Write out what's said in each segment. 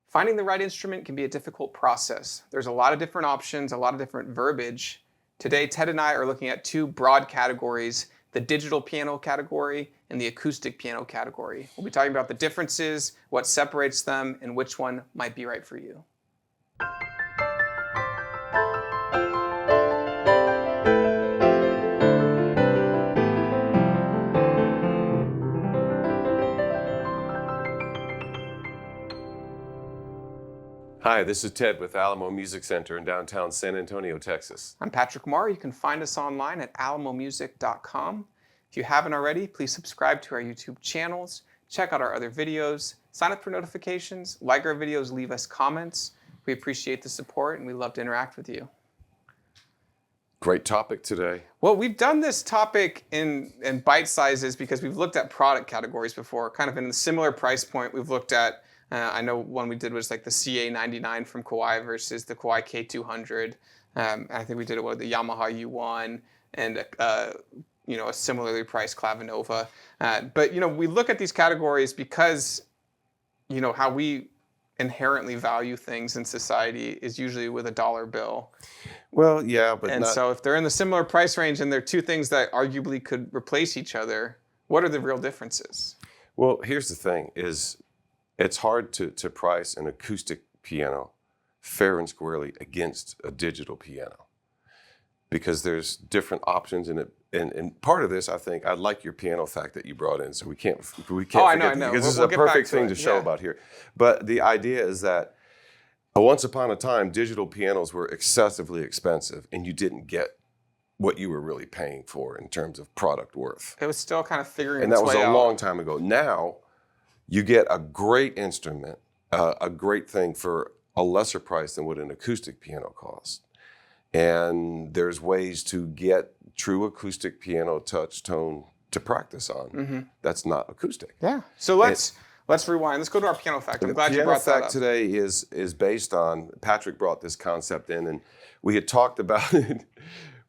Finding the right instrument can be a difficult process. There's a lot of different options, a lot of different verbiage. Today, Ted and I are looking at two broad categories, the digital piano category and the acoustic piano category. We'll be talking about the differences, what separates them, and which one might be right for you. Hi, this is Ted with Alamo Music Center in downtown San Antonio, Texas. I'm Patrick Marr. You can find us online at alamomusic.com. If you haven't already, please subscribe to our YouTube channels, check out our other videos, sign up for notifications, like our videos, leave us comments. We appreciate the support and we love to interact with you. Great topic today. Well, we've done this topic in bite sizes because we've looked at product categories before, kind of in a similar price point. We've looked at I know one we did was like the CA99 from Kawai versus the Kawai K200. I think we did it with the Yamaha U1 and a similarly priced Clavinova. But we look at these categories because how we inherently value things in society is usually with a dollar bill. Well, yeah, but so if they're in the similar price range and they're two things that arguably could replace each other, what are the real differences? Well, here's the thing is, it's hard to price an acoustic piano fair and squarely against a digital piano because there's different options in it. And part of this, I think, I like your piano fact that you brought in, so we can't forget I know. Because this is a perfect thing to show about here. But the idea is that once upon a time, digital pianos were excessively expensive, and you didn't get what you were really paying for in terms of product worth. It was still kind of figuring its way out. And that was a long time ago. Now, you get a great instrument, a great thing for a lesser price than what an acoustic piano costs. And there's ways to get true acoustic piano touch tone to practice on. Mm-hmm. That's not acoustic. Yeah. So let's rewind. Let's go to our piano fact. I'm glad you brought that up. The piano fact today is based on, Patrick brought this concept in, and we had talked about it.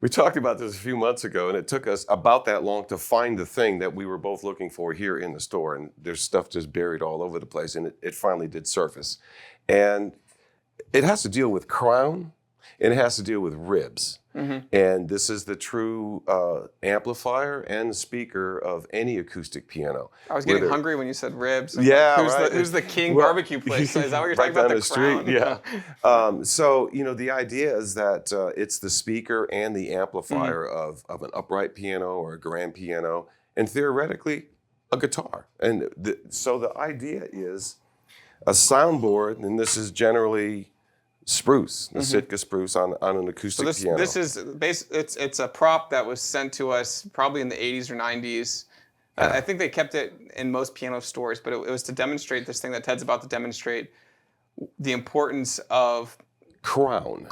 We talked about this a few months ago, and it took us about that long to find the thing that we were both looking for here in the store. And there's stuff just buried all over the place, and it finally did surface. And it has to deal with crown, and it has to deal with ribs. Mm-hmm. And this is the true amplifier and speaker of any acoustic piano. I was getting hungry when you said ribs. Yeah, right. Who's the king barbecue place? Is that what you're talking about? Right down the street, yeah. So, the idea is that it's the speaker and the amplifier of an upright piano or a grand piano, and theoretically, a guitar. And so the idea is a soundboard, and this is generally spruce, the Sitka spruce on an acoustic piano. This is it's a prop that was sent to us probably in the 80s or 90s. I think they kept it in most piano stores, but it was to demonstrate this thing that Ted's about to demonstrate, the importance of crown,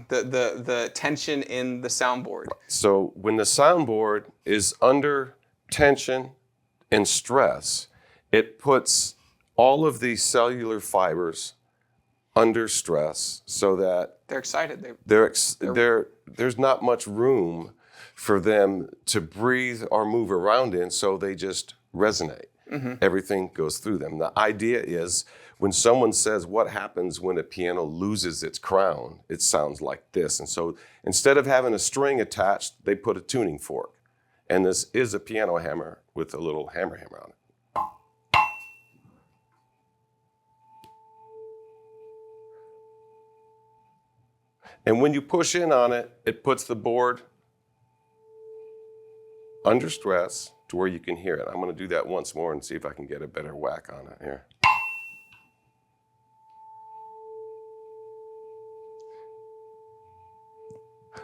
the tension in the soundboard. So when the soundboard is under tension and stress, it puts all of these cellular fibers under stress so that they're excited. There's not much room for them to breathe or move around in, so they just resonate. Mm-hmm. Everything goes through them. The idea is when someone says what happens when a piano loses its crown, it sounds like this. And so instead of having a string attached, they put a tuning fork. And this is a piano hammer with a little hammer on it. And when you push in on it, it puts the board under stress to where you can hear it. I'm going to do that once more and see if I can get a better whack on it here.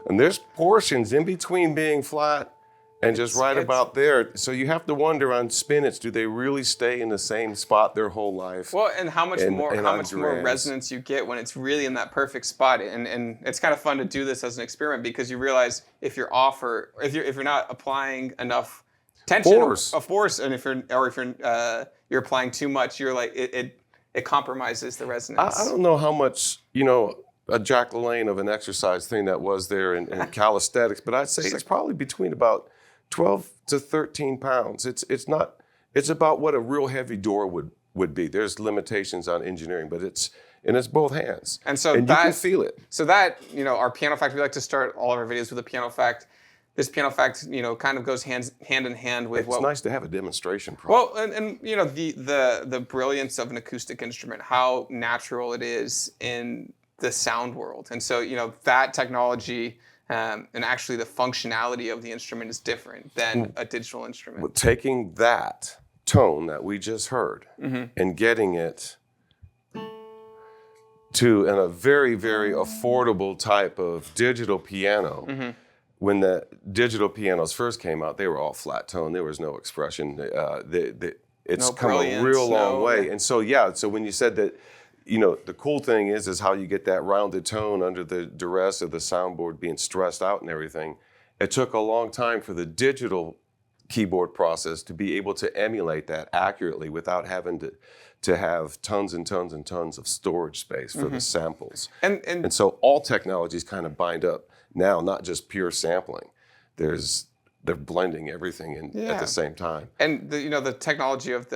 And there's portions in between being flat and just about there. So you have to wonder on spinets, do they really stay in the same spot their whole life? Well, and how much more resonance you get when it's really in that perfect spot. And it's kind of fun to do this as an experiment because you realize if you're off or if you're not applying enough tension or force, and if you're applying too much, you're like it compromises the resonance. I don't know how much a Jack LaLanne of an exercise thing that was there in calisthenics, but I'd say it's probably between about 12 to 13 pounds. It's about what a real heavy door would would be. There's limitations on engineering, but it's both hands. And so you can feel it. So that, our piano fact, we like to start all of our videos with a piano fact. This piano fact, kind of goes hand in hand with It's nice to have a demonstration problem. Well, and the brilliance of an acoustic instrument, how natural it is in the sound world. And so, that technology and actually the functionality of the instrument is different than a digital instrument. Well, taking that tone that we just heard and getting it to a very, very affordable type of digital piano. When the digital pianos first came out, they were all flat tone. There was no expression. It's come a real long way. And so, so when you said that, the cool thing is how you get that rounded tone under the duress of the soundboard being stressed out and everything. It took a long time for the digital keyboard process to be able to emulate that accurately without having to have tons and tons and tons of storage space for the samples. And so all technologies kind of bind up now, not just pure sampling. They're blending everything in at the same time. And the technology of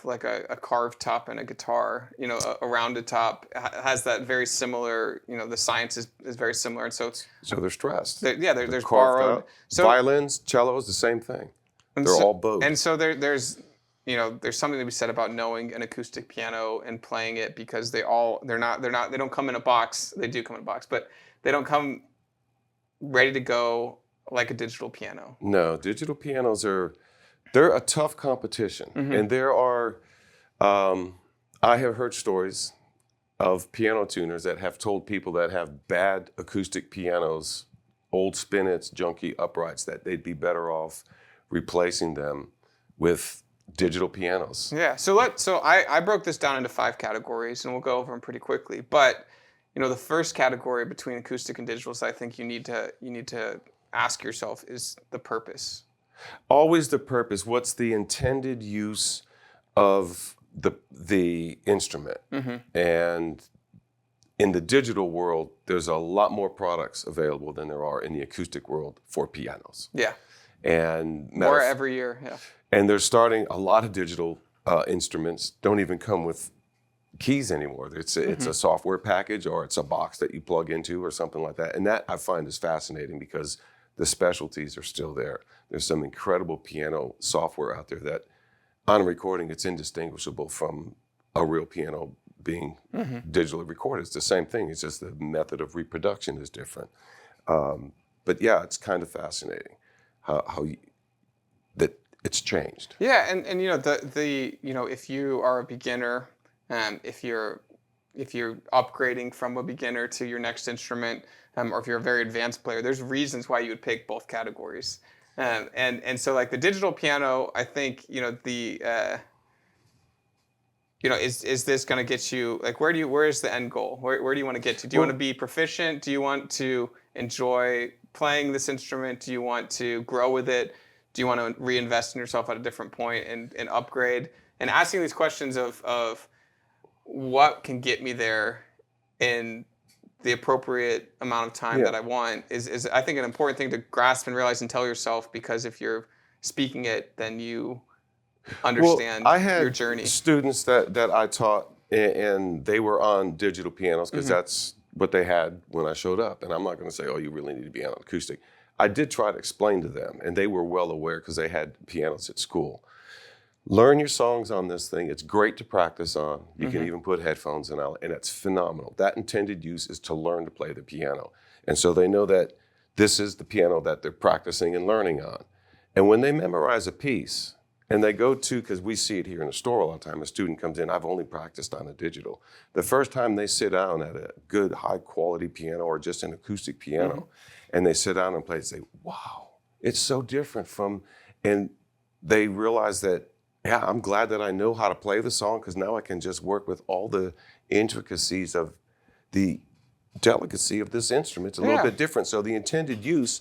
like a carved top and a guitar, a rounded top has that very similar, the science is very similar. And so they're stressed. There's borrowed. So violins, cellos, the same thing. They're all bowed. And so there's something to be said about knowing an acoustic piano and playing it, because they don't come in a box. They do come in a box, but they don't come ready to go like a digital piano. No, digital pianos they're a tough competition. And there are, I have heard stories of piano tuners that have told people that have bad acoustic pianos, old spinets, junky uprights, that they'd be better off replacing them with digital pianos. Yeah, so I broke this down into 5 categories, and we'll go over them pretty quickly. But the first category between acoustic and digital, so I think you need to ask yourself, is the purpose. Always the purpose. What's the intended use of the instrument? And in the digital world, there's a lot more products available than there are in the acoustic world for pianos. Yeah. And more every year. Yeah. And they're starting, a lot of digital instruments don't even come with keys anymore. It's a software package, or it's a box that you plug into or something like that. And that I find is fascinating, because the specialties are still there. There's some incredible piano software out there that on a recording, it's indistinguishable from a real piano being digitally recorded. It's the same thing. It's just the method of reproduction is different. But yeah, it's kind of fascinating how that it's changed. Yeah, and if you are a beginner, if you're upgrading from a beginner to your next instrument, or if you're a very advanced player, there's reasons why you would pick both categories. And so like the digital piano, I think is this going to get you, like, where is the end goal? Where do you want to get to? Do you want to be proficient? Do you want to enjoy playing this instrument? Do you want to grow with it? Do you want to reinvest in yourself at a different point and upgrade? And asking these questions of what can get me there in the appropriate amount of time that I want is I think an important thing to grasp and realize and tell yourself, because if you're speaking it, then you understand your journey. I had students that I taught, and they were on digital pianos, because that's what they had when I showed up. And I'm not going to say, oh, you really need to be on acoustic. I did try to explain to them, and they were well aware, because they had pianos at school. Learn your songs on this thing. It's great to practice on. You can even put headphones in, and it's phenomenal. That intended use is to learn to play the piano. And so they know that this is the piano that they're practicing and learning on. And when they memorize a piece, and they go to, because we see it here in the store all the time, a student comes in, I've only practiced on a digital. The first time they sit down at a good, high-quality piano, or just an acoustic piano, and they sit down and play, they say, wow, it's so different from, and they realize that, yeah, I'm glad that I know how to play the song, because now I can just work with all the intricacies of the delicacy of this instrument. It's a little bit different. So the intended use,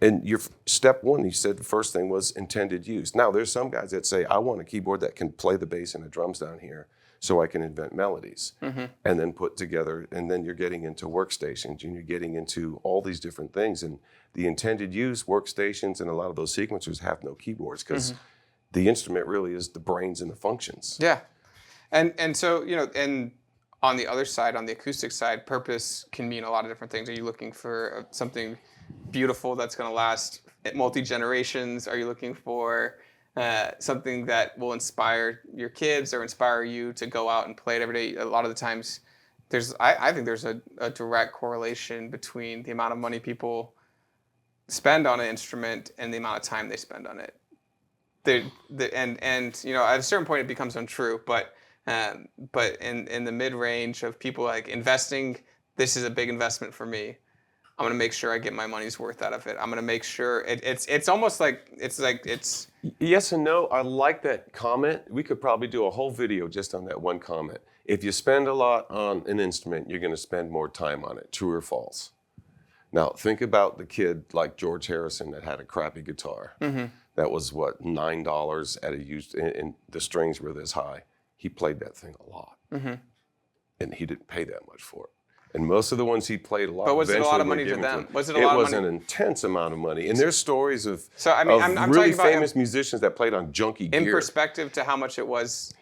and your step one, you said the first thing was intended use. Now, there's some guys that say, I want a keyboard that can play the bass and the drums down here so I can invent melodies and then put together, and then you're getting into workstations, and you're getting into all these different things. And the intended use, workstations, and a lot of those sequencers have no keyboards, because the instrument really is the brains and the functions. Yeah. And so, and on the other side, on the acoustic side, purpose can mean a lot of different things. Are you looking for something beautiful that's going to last multi-generations? Are you looking for something that will inspire your kids or inspire you to go out and play it every day? A lot of the times, I think there's a direct correlation between the amount of money people spend on an instrument and the amount of time they spend on it. And at a certain point it becomes untrue, but in the mid range of people like investing, this is a big investment for me. I'm gonna make sure I get my money's worth out of it. I'm gonna make sure it's almost like it's. Yes and no. I like that comment. We could probably do a whole video just on that one comment. If you spend a lot on an instrument, you're going to spend more time on it. True or false? Now think about the kid like George Harrison that had a crappy guitar. Mm-hmm. That was what, $9 at a used, and the strings were this high. He played that thing a lot, mm-hmm. and he didn't pay that much for it. And most of the ones he played a lot. But was it a lot of money to them? Was it a lot of money? It was an intense amount of money, and there's stories of I'm really talking about famous musicians that played on junky gear. In perspective to how much it was,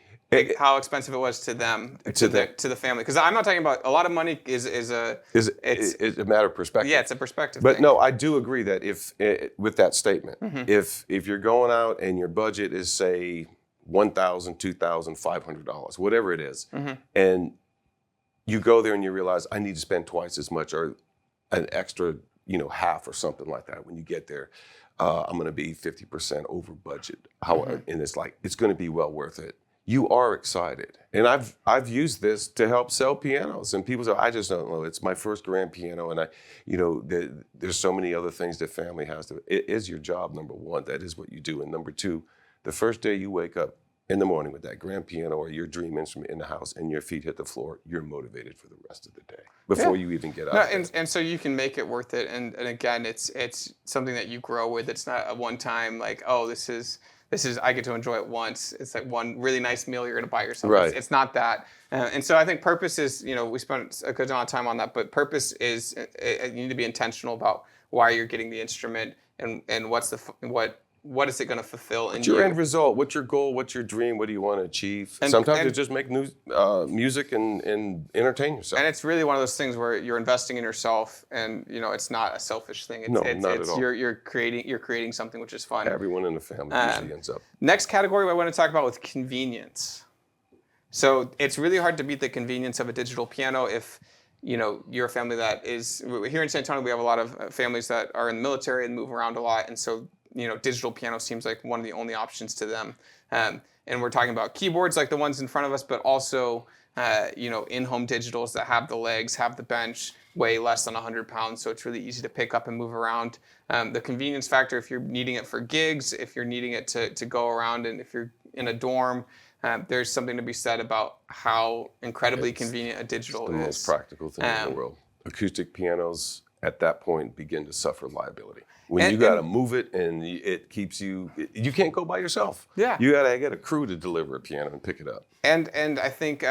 how expensive it was to them, to the family. Because I'm not talking about a lot of money is a matter of perspective. Yeah, it's a perspective. But thing. no, I do agree that with that statement, mm-hmm. if you're going out and your budget is say $1,000, $2,000, $500, whatever it is, mm-hmm. and you go there and you realize I need to spend twice as much or an extra, half or something like that. When you get there, I'm going to be 50% over budget. Mm-hmm. And it's going to be well worth it. You are excited, and I've used this to help sell pianos. And people say, I just don't know. It's my first grand piano, and there's so many other things that family has to. It is your job, number one. That is what you do, and number two, the first day you wake up in the morning with that grand piano or your dream instrument in the house and your feet hit the floor, you're motivated for the rest of the day before you even get out. And so you can make it worth it. And again, it's something that you grow with. It's not a one time like, oh, this is I get to enjoy it once. It's like one really nice meal you're going to buy yourself. Right. It's not that. And so I think purpose is, we spent a good amount of time on that, but purpose is you need to be intentional about why you're getting the instrument and what is it going to fulfill in you? What's your end result? What's your goal? What's your dream? What do you want to achieve? Sometimes it's just make new music and entertain yourself. And it's really one of those things where you're investing in yourself, and it's not a selfish thing. Not at all. You're creating something which is fun. Everyone in the family usually ends up. Next category I want to talk about was convenience. So it's really hard to beat the convenience of a digital piano if you're a family that is here in San Antonio. We have a lot of families that are in the military and move around a lot, and so digital piano seems like one of the only options to them. And we're talking about keyboards like the ones in front of us, but also, in-home digitals that have the legs, have the bench, weigh less than 100 pounds, so it's really easy to pick up and move around. The convenience factor, if you're needing it for gigs, if you're needing it to go around, and if you're in a dorm, there's something to be said about how incredibly convenient a digital is. It's the most practical thing in the world. Acoustic pianos, at that point, begin to suffer liability. When you got to move it and it keeps you can't go by yourself. Yeah. You got to get a crew to deliver a piano and pick it up. And I think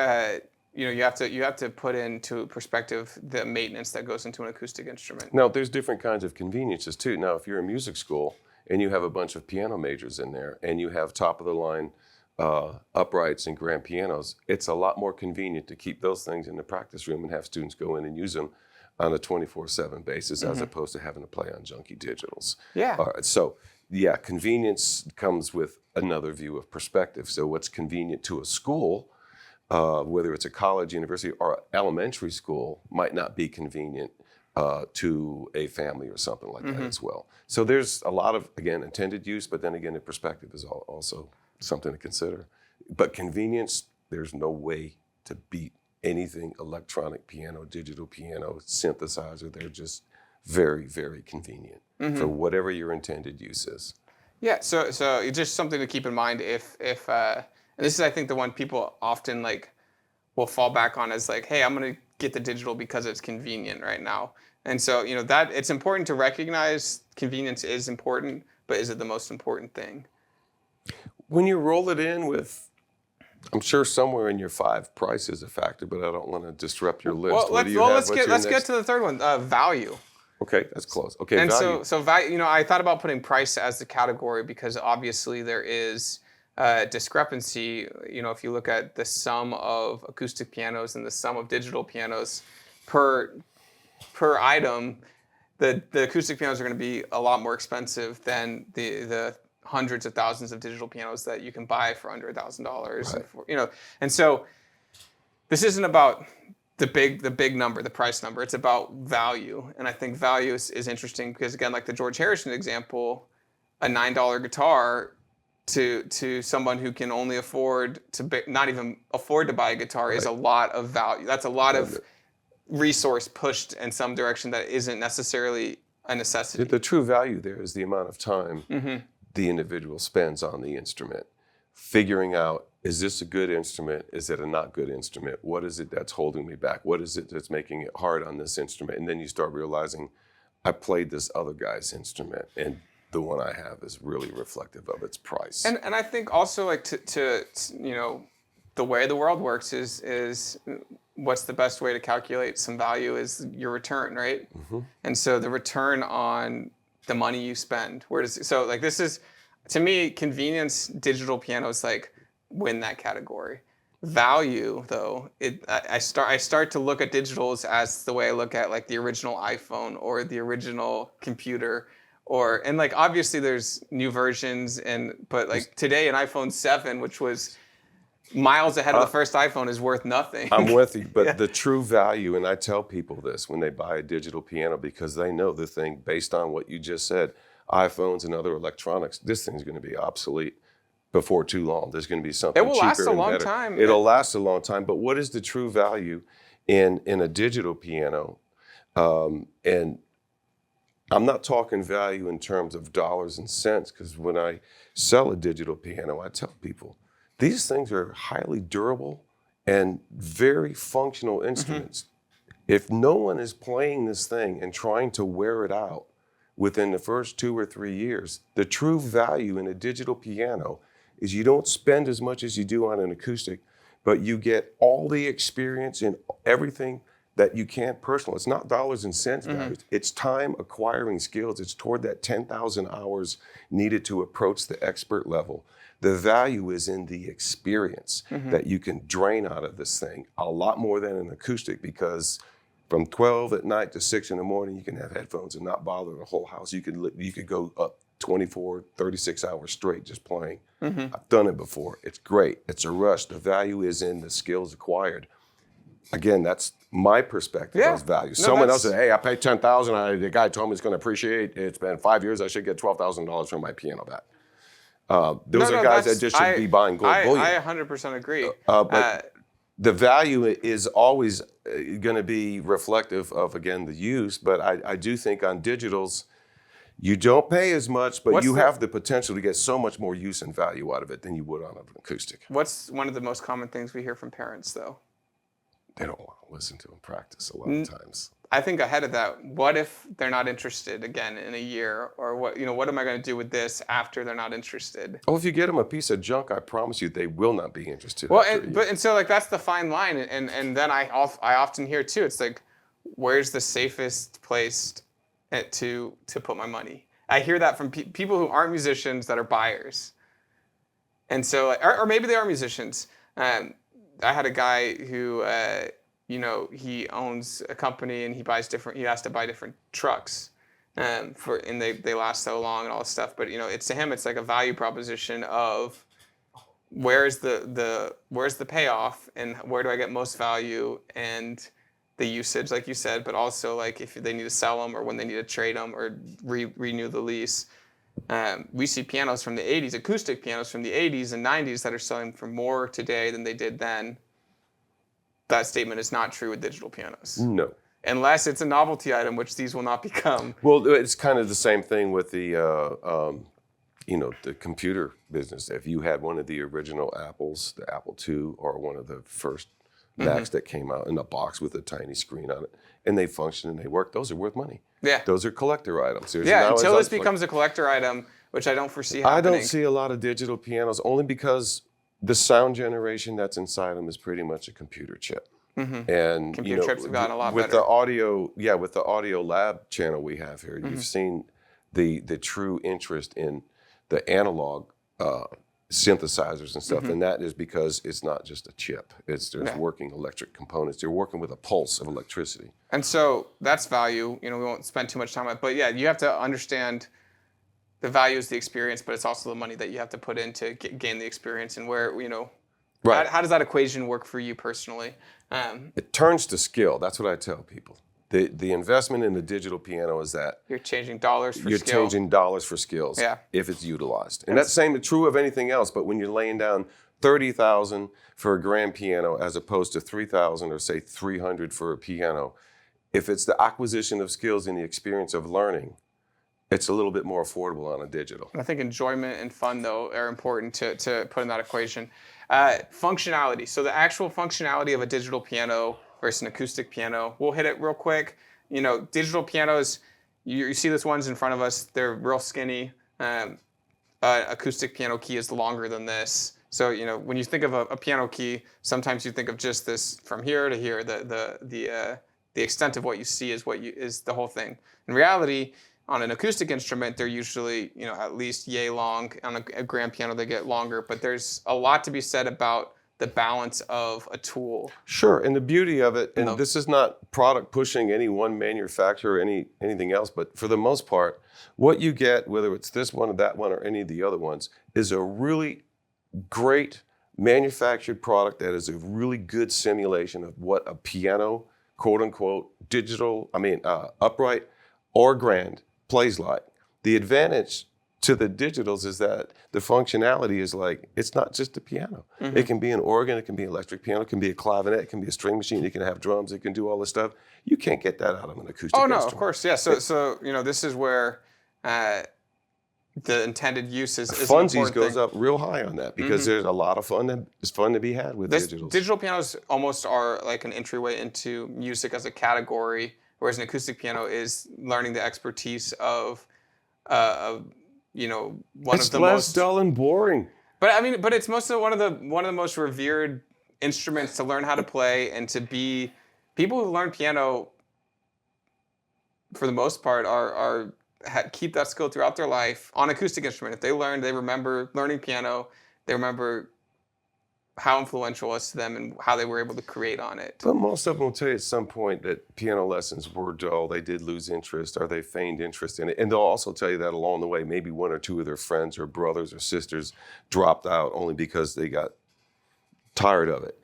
you have to put into perspective the maintenance that goes into an acoustic instrument. Now, there's different kinds of conveniences too. Now, if you're in music school and you have a bunch of piano majors in there and you have top of the line uprights and grand pianos, it's a lot more convenient to keep those things in the practice room and have students go in and use them on a 24/7 basis, as opposed to having to play on junky digitals. Yeah. So convenience comes with another view of perspective. So what's convenient to a school, whether it's a college, university, or elementary school, might not be convenient to a family or something like that as well. So there's a lot of, again, intended use, but then again, the perspective is also something to consider. But convenience, there's no way to beat anything electronic piano, digital piano, synthesizer. They're just very, very convenient for whatever your intended use is. Yeah, so it's just something to keep in mind if and this is, I think, the one people often will fall back on as hey, I'm going to get the digital because it's convenient right now. And so, that it's important to recognize convenience is important, but is it the most important thing? When you roll it in with, I'm sure somewhere in your 5, price is a factor, but I don't want to disrupt your list. Let's get to the third one, value. Okay, that's close. Okay, and value. so value. I thought about putting price as the category because obviously there is discrepancy. If you look at the sum of acoustic pianos and the sum of digital pianos per item, the acoustic pianos are going to be a lot more expensive than the hundreds of thousands of digital pianos that you can buy for under $1,000. Right. And so this isn't about the big number, the price number. It's about value, and I think value is interesting because, again, like the George Harrison example, a $9 guitar to someone who can only afford not even afford to buy a guitar is a lot of value. That's a lot of resource pushed in some direction that isn't necessarily a necessity. The true value there is the amount of time the individual spends on the instrument, figuring out, is this a good instrument? Is it a not good instrument? What is it that's holding me back? What is it that's making it hard on this instrument? And then you start realizing, I played this other guy's instrument, and the one I have is really reflective of its price. And I think also, like, to the way the world works is what's the best way to calculate some value is your return, right? And so the return on the money you spend. This is, to me, convenience, digital pianos like win that category. Value, though, I start to look at digitals as the way I look at like the original iPhone or the original computer. And like obviously there's new versions, but like today an iPhone 7, which was miles ahead of the first iPhone, is worth nothing. I'm with you, but the true value, and I tell people this when they buy a digital piano, because they know the thing, based on what you just said, iPhones and other electronics, this thing's going to be obsolete before too long. There's going to be something cheaper and better. It will last a long time. It'll last a long time, but what is the true value in a digital piano? And I'm not talking value in terms of dollars and cents, because when I sell a digital piano, I tell people, these things are highly durable and very functional instruments. If no one is playing this thing and trying to wear it out within the first 2 or 3 years, the true value in a digital piano is you don't spend as much as you do on an acoustic, but you get all the experience and everything that you can't personal. It's not dollars and cents value. It's time acquiring skills. It's toward that 10,000 hours needed to approach the expert level. The value is in the experience that you can drain out of this thing, a lot more than an acoustic, because from 12 at night to 6 in the morning, you can have headphones and not bother the whole house. You could go up 24, 36 hours straight just playing. I've done it before. It's great. It's a rush. The value is in the skills acquired. Again, that's my perspective of value. Someone else said, hey, I paid $10,000. The guy told me it's going to appreciate. It's been 5 years. I should get $12,000 for my piano back. Those are guys that just should be buying gold bullion. I 100% agree. But the value is always going to be reflective of, again, the use. But I do think on digitals, you don't pay as much, but you have the potential to get so much more use and value out of it than you would on an acoustic. What's one of the most common things we hear from parents, though? They don't want to listen to them practice a lot of times. I think ahead of that, what if they're not interested again in a year? Or what am I going to do with this after they're not interested? Oh, if you get them a piece of junk, I promise you they will not be interested. Well, and so like that's the fine line. And then I often hear too, it's like, where's the safest place to put my money? I hear that from people who aren't musicians that are buyers. And so, or maybe they are musicians. I had a guy who, he owns a company and he has to buy different trucks, and they last so long and all this stuff. But it's to him, it's like a value proposition of where's the payoff and where do I get most value and the usage, like you said, but also like if they need to sell them or when they need to trade them or renew the lease. We see pianos from the 80s, acoustic pianos from the 80s and 90s that are selling for more today than they did then. That statement is not true with digital pianos. No. Unless it's a novelty item, which these will not become. Well, it's kind of the same thing with the, the computer business. If you had one of the original Apples, the Apple II, or one of the first Macs that came out in a box with a tiny screen on it, and they function and they work, those are worth money. Yeah. Those are collector items. Until this becomes a collector item, which I don't foresee happening. I don't see a lot of digital pianos, only because the sound generation that's inside them is pretty much a computer chip. And computer chips have gotten a lot with better. With the audio lab channel we have here, you've seen the true interest in the analog synthesizers and stuff, and that is because it's not just a chip. There's working electric components. You're working with a pulse of electricity. And so that's value. We won't spend too much time on it, but yeah, you have to understand the value is the experience, but it's also the money that you have to put in to gain the experience. And where, Right. how does that equation work for you personally? It turns to skill. That's what I tell people. The investment in the digital piano is that You're changing dollars for you're skill. changing dollars for skills if it's utilized. And that's same true of anything else, but when you're laying down $30,000 for a grand piano as opposed to $3,000 or say $300 for a piano, if it's the acquisition of skills and the experience of learning, it's a little bit more affordable on a digital. I think enjoyment and fun, though, are important to put in that equation. Functionality. So the actual functionality of a digital piano versus an acoustic piano. We'll hit it real quick. Digital pianos, you see these ones in front of us. They're real skinny. Acoustic piano key is longer than this. So, when you think of a piano key, sometimes you think of just this from here to here. The extent of what you see is the whole thing. In reality, on an acoustic instrument, they're usually, at least yay long. On a grand piano, they get longer. But there's a lot to be said about the balance of a tool. Sure, and the beauty of it, and this is not product pushing any one manufacturer or anything else, but for the most part, what you get, whether it's this one or that one or any of the other ones, is a really great manufactured product that is a really good simulation of what a piano, quote unquote, upright or grand plays like. The advantage to the digitals is that the functionality is like, it's not just a piano. It can be an organ, it can be an electric piano, it can be a clavinet, it can be a string machine, it can have drums, it can do all this stuff. You can't get that out of an acoustic instrument. Of course, yeah. So this is where the intended use is Funsies goes up real high on that because there's a lot of fun to be had with digitals. Digital pianos almost are like an entryway into music as a category, whereas an acoustic piano is learning the expertise of one it's of the less most dull and boring. But it's mostly one of the most revered instruments to learn how to play and to be. People who learn piano, for the most part, keep that skill throughout their life on acoustic instrument. If they remember learning piano, they remember how influential it was to them and how they were able to create on it. But most of them will tell you at some point that piano lessons were dull, they did lose interest, or they feigned interest in it. And they'll also tell you that along the way, maybe one or two of their friends or brothers or sisters dropped out only because they got tired of it.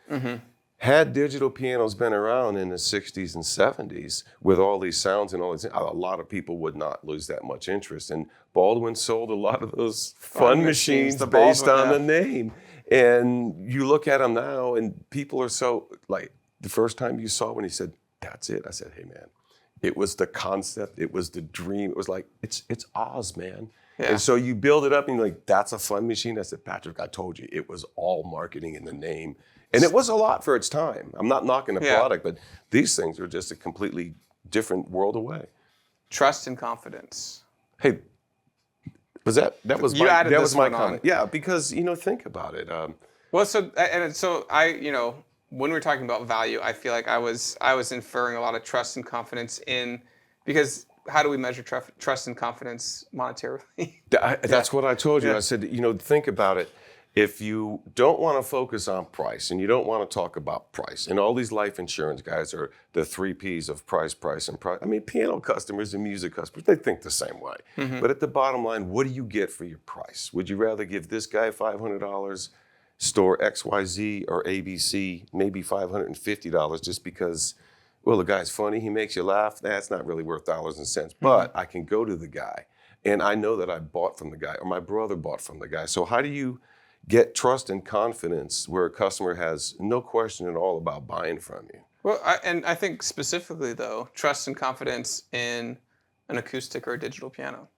Had digital pianos been around in the 60s and 70s with all these sounds and all these, a lot of people would not lose that much interest. And Baldwin sold a lot of those fun machines based on the name. And you look at them now, and people are so, like, the first time you saw when he said, "That's it," I said, "Hey, man, it was the concept, it was the dream." It was like, it's Oz, man. Yeah. And so you build it up, and you're like, "That's a fun machine." I said, "Patrick, I told you, it was all marketing in the name." And it was a lot for its time. I'm not knocking the product, but these things are just a completely different world away. Trust and confidence. Hey, that was my comment. Yeah, because think about it. When we're talking about value, I feel like I was inferring a lot of trust and confidence because how do we measure trust and confidence monetarily? That's what I told you. I said, think about it. If you don't want to focus on price and you don't want to talk about price, and all these life insurance guys are the 3 Ps of price, and price. I mean, piano customers and music customers, they think the same way. But at the bottom line, what do you get for your price? Would you rather give this guy $500, store XYZ or ABC maybe $550 just because, well, the guy's funny, he makes you laugh? That's not really worth dollars and cents. But I can go to the guy, and I know that I bought from the guy, or my brother bought from the guy. So how do you get trust and confidence where a customer has no question at all about buying from you? Well, I think specifically, though, trust and confidence in an acoustic or a digital piano.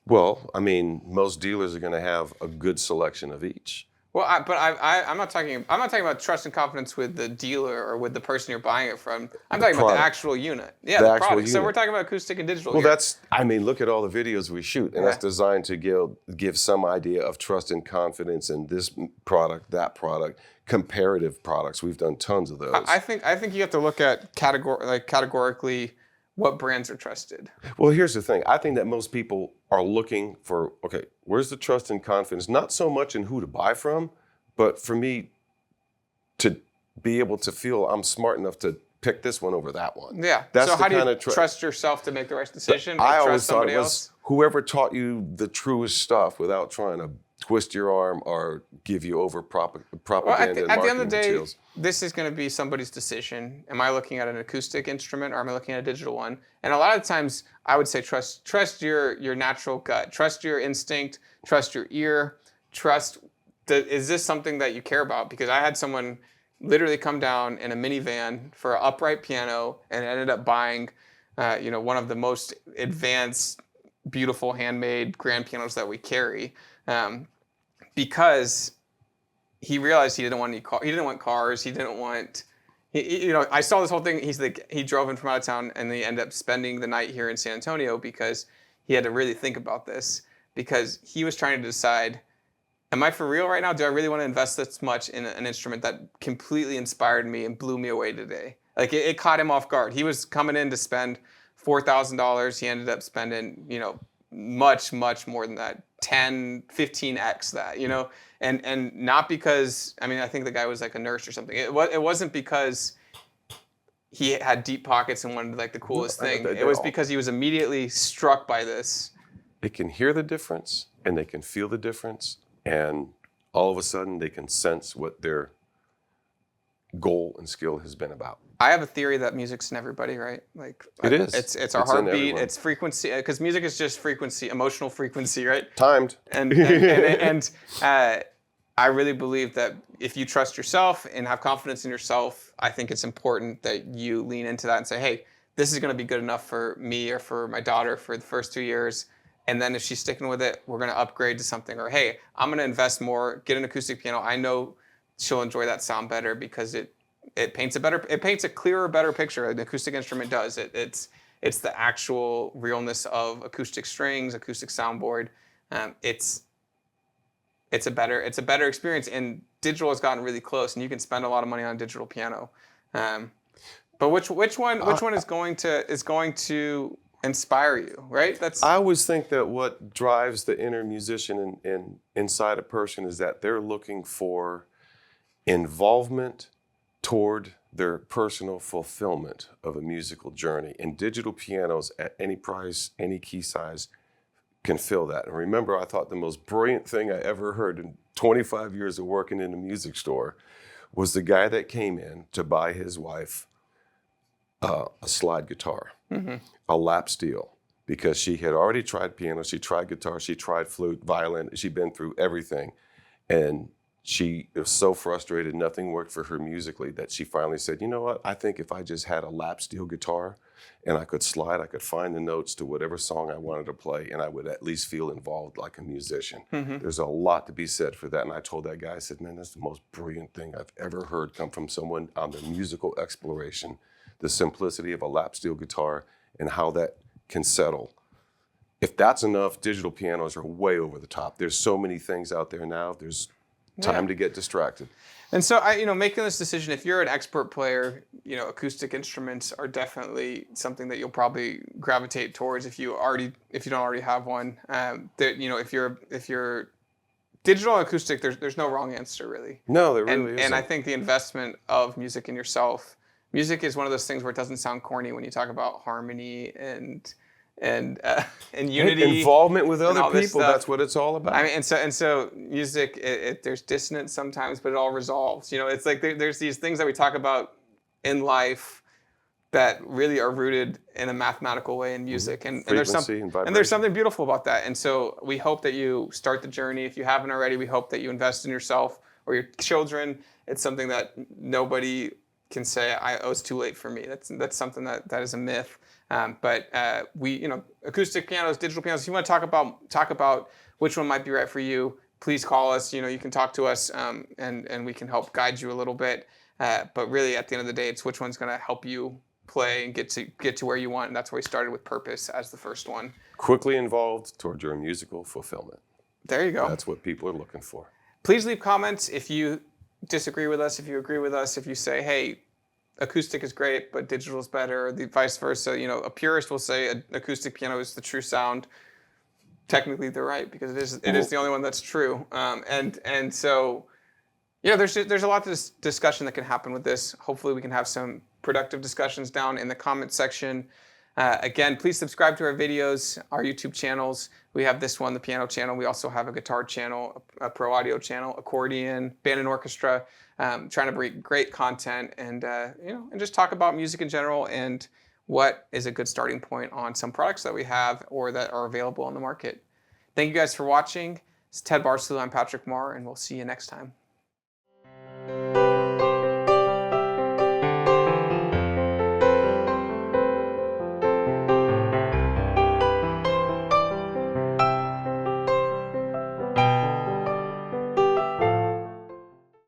Well, I mean, most dealers are going to have a good selection of each. Well, I'm not talking about trust and confidence with the dealer or with the person you're buying it from. I'm talking about the actual unit. Yeah, the product. So we're talking about acoustic and digital. Well, look at all the videos we shoot, and that's designed to give some idea of trust and confidence in this product, that product, comparative products. We've done tons of those. I think you have to look at categorically what brands are trusted? Well, here's the thing. I think that most people are looking for, okay, where's the trust and confidence? Not so much in who to buy from, but for me to be able to feel I'm smart enough to pick this one over that one. Yeah. That's so the how do you kind of trust yourself to make the right decision? I and always trust thought somebody it was else? whoever taught you the truest stuff without trying to twist your arm or give you over propaganda Well, and at the marketing end of the day, materials. this is going to be somebody's decision. Am I looking at an acoustic instrument or am I looking at a digital one? And a lot of times, I would say trust your natural gut, trust your instinct, trust your ear, trust. Is this something that you care about? Because I had someone literally come down in a minivan for an upright piano and ended up buying, one of the most advanced, beautiful handmade grand pianos that we carry. Because he realized he didn't want any car. He didn't want cars. He didn't want. I saw this whole thing. He drove in from out of town, and he ended up spending the night here in San Antonio because he had to really think about this. Because he was trying to decide, am I for real right now? Do I really want to invest this much in an instrument that completely inspired me and blew me away today? Like it caught him off guard. He was coming in to spend $4,000. He ended up spending, much, much more than that. 10, 15x that, and not because, I think the guy was like a nurse or something. It wasn't because he had deep pockets and wanted like the coolest thing. It was because he was immediately struck by this. They can hear the difference and they can feel the difference, and all of a sudden they can sense what their goal and skill has been about. I have a theory that music's in everybody, right? Like it is. It's our heartbeat. It's frequency, because music is just frequency, emotional frequency, right? Timed. And I really believe that if you trust yourself and have confidence in yourself, I think it's important that you lean into that and say, hey, this is going to be good enough for me or for my daughter for the first 2 years. And then if she's sticking with it, we're going to upgrade to something. Or, hey, I'm going to invest more, get an acoustic piano. I know she'll enjoy that sound better because it paints a clearer, better picture. An acoustic instrument does. It's the actual realness of acoustic strings, acoustic soundboard. It's a better experience. And digital has gotten really close, and you can spend a lot of money on a digital piano. But which one is going to inspire you, right? I always think that what drives the inner musician inside a person is that they're looking for involvement toward their personal fulfillment of a musical journey. And digital pianos at any price, any key size, can fill that. And remember, I thought the most brilliant thing I ever heard in 25 years of working in a music store was the guy that came in to buy his wife a slide guitar, a lap steel, because she had already tried piano, she tried guitar, she tried flute, violin, she'd been through everything. And she was so frustrated, nothing worked for her musically, that she finally said, you know what, I think if I just had a lap steel guitar and I could slide, I could find the notes to whatever song I wanted to play, and I would at least feel involved like a musician. There's a lot to be said for that. And I told that guy, I said, man, that's the most brilliant thing I've ever heard come from someone on the musical exploration, the simplicity of a lap steel guitar and how that can settle. If that's enough, digital pianos are way over the top. There's so many things out there now. There's time to get distracted. And so, making this decision, if you're an expert player, acoustic instruments are definitely something that you'll probably gravitate towards if you don't already have one. If you're digital and acoustic, there's no wrong answer really. No, there really isn't. And I think the investment of music in yourself, music is one of those things where it doesn't sound corny when you talk about harmony and unity, involvement with other people. That's what it's all about. And so music, there's dissonance sometimes, but it all resolves. It's like there's these things that we talk about in life that really are rooted in a mathematical way in music, and there's something beautiful about that. And so we hope that you start the journey. If you haven't already, we hope that you invest in yourself or your children. It's something that nobody can say, it's too late for me. That's something that is a myth. But acoustic pianos, digital pianos, if you want to talk about which one might be right for you, please call us. You can talk to us, and we can help guide you a little bit. But really, at the end of the day, it's which one's going to help you play and get to where you want. And that's why we started with purpose as the first one. Quickly involved toward your musical fulfillment. There you go. That's what people are looking for. Please leave comments if you disagree with us, if you agree with us, if you say, hey, acoustic is great, but digital is better, or the vice versa. You know, a purist will say an acoustic piano is the true sound. Technically, they're right because it is the only one that's true. And so, you know, there's a lot of discussion that can happen with this. Hopefully, we can have some productive discussions down in the comment section. Again, please subscribe to our videos, our YouTube channels. We have this one, the piano channel. We also have a guitar channel, a pro audio channel, accordion, band and orchestra. Trying to bring great content and you know, and just talk about music in general and what is a good starting point on some products that we have or that are available on the market. Thank you guys for watching. It's Ted Barstool. I'm Patrick Marr, and we'll see you next time.